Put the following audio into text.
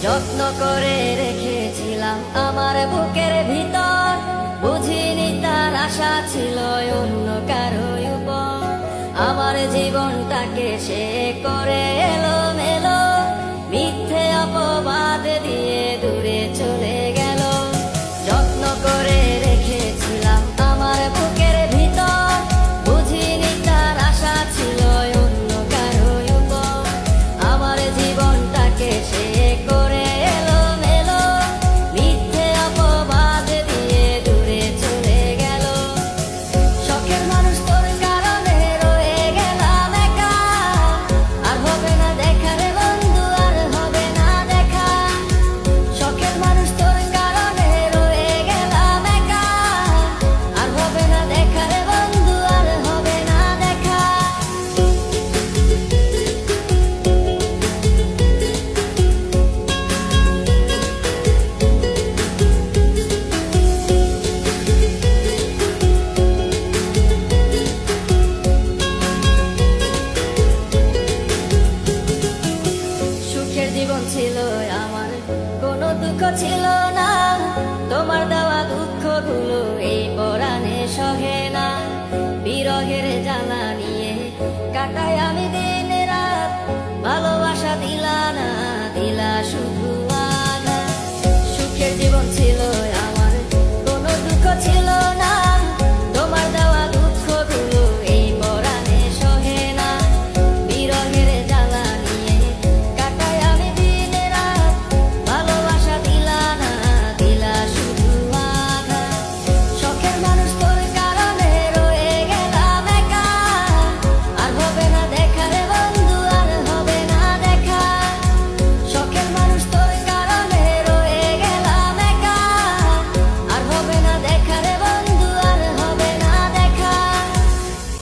যত্ন করে রেখেছিলাম আমার বুকের ভিতর, বুঝিনি তার আশা ছিল অন্য কারো উপর। আমার জীবনটাকে সে করে এলোমেলো, মিথ্যে অপবাদ দিয়ে দূরে চলে গেল। যত্ন করে রেখেছিলাম আমার বুকের ভিতর, বুঝিনি তার আশা ছিল অন্য কারো উপর। আমার জীবনটাকে সে করে এলোমেলো, মিথ্যে অপবাদ দিয়ে দূরে চলে গেল। শখের মানুষ তোর কারণে রয়ে গেলাম একা, আর হবে না দেখা রে বন্ধু, আর হবে না দেখা। শখের মানুষ তোর কারণে রয়ে গেলাম একা, আর হবে না দেখা রে বন্ধু, আর হবে না দেখা। সুখের জীবন ছিল আমার, কোনো দুঃখ ছিল না। তোমার দেওয়া দুঃখগুলো এই পরাণে সহে না। বিরহের জ্বালা